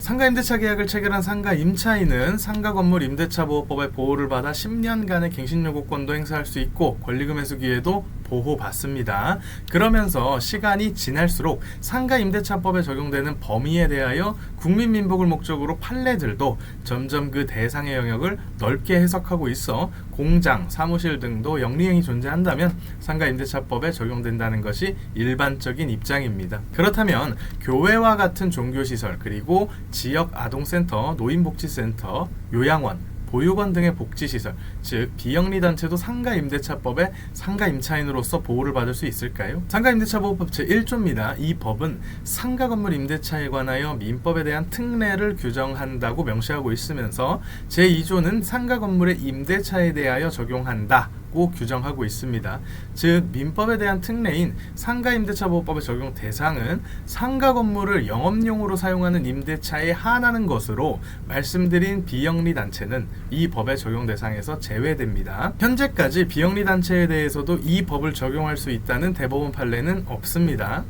상가 임대차 계약을 체결한 상가 임차인은 상가 건물 임대차 보호법의 보호를 받아 10년간의 갱신 요구권도 행사할 수 있고 권리금 회수 기회도 보호받습니다. 그러면서 시간이 지날수록 상가 임대차법에 적용되는 범위에 대하여 국민 민복을 목적으로 판례들도 점점 그 대상의 영역을 넓게 해석하고 있어 공장, 사무실 등도 영리행위 존재한다면 상가 임대차법에 적용된다는 것이 일반적인 입장입니다. 그렇다면 교회와 같은 종교시설 그리고 지역 아동센터, 노인복지센터, 요양원, 보육원 등의 복지시설, 즉 비영리단체도 상가임대차법에 상가임차인으로서 보호를 받을 수 있을까요? 상가임대차보호법 제1조입니다. 이 법은 상가건물 임대차에 관하여 민법에 대한 특례를 규정한다고 명시하고 있으면서 제2조는 상가건물의 임대차에 대하여 적용한다 고 규정하고 있습니다. 즉 민법에 대한 특례인 상가임대차보호법의 적용 대상은 상가 건물을 영업용으로 사용하는 임대차에 한하는 것으로 말씀드린 비영리단체는 이 법의 적용 대상에서 제외됩니다. 현재까지 비영리단체에 대해서도 이 법을 적용할 수 있다는 대법원 판례는 없습니다.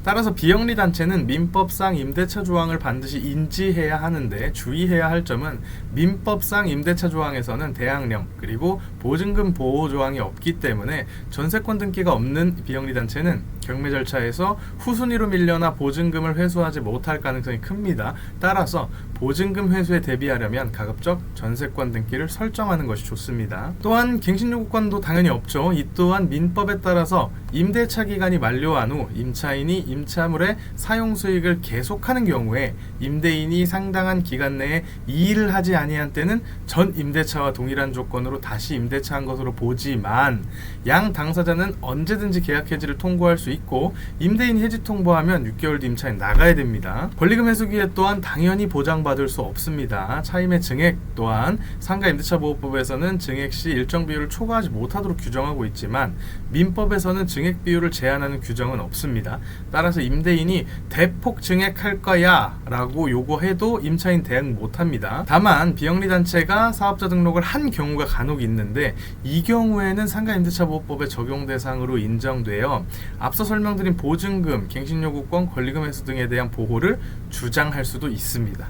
따라서 비영리단체는 민법상 임대차 조항을 반드시 인지해야 하는데 주의해야 할 점은 민법상 임대차 조항에서는 대항령 그리고 보증금 보호 조항이 없기 때문에 전세권 등기가 없는 비영리단체는 경매 절차에서 후순위로 밀려나 보증금을 회수하지 못할 가능성이 큽니다. 따라서 보증금 회수에 대비하려면 가급적 전세권 등기를 설정하는 것이 좋습니다. 또한 갱신요구권도 당연히 없죠. 이 또한 민법에 따라서 임대차 기간이 만료한 후 임차인이 임차물의 사용 수익을 계속하는 경우에 임대인이 상당한 기간 내에 이의를 하지 아니한 때는 전 임대차와 동일한 조건으로 다시 임대차한 것으로 보지만 양 당사자는 언제든지 계약 해지를 통보할 수 있고 임대인이 해지 통보하면 6개월 뒤 임차인 나가야 됩니다. 권리금 회수 기회 또한 당연히 보장받을 수 없습니다. 차임의 증액 또한 상가 임대차 보호법에서는 증액 시 일정 비율을 초과하지 못하도록 규정하고 있지만 민법에서는 증액 비율을 제한하는 규정은 없습니다. 따라서 임대인이 대폭 증액할 거야 라고 요구해도 임차인 대응 못합니다. 다만 비영리단체가 사업자 등록을 한 경우가 간혹 있는데 이 경우에는 상가임대차보호법의 적용 대상으로 인정되어 앞서 설명드린 보증금, 갱신요구권, 권리금 회수 등에 대한 보호를 주장할 수도 있습니다.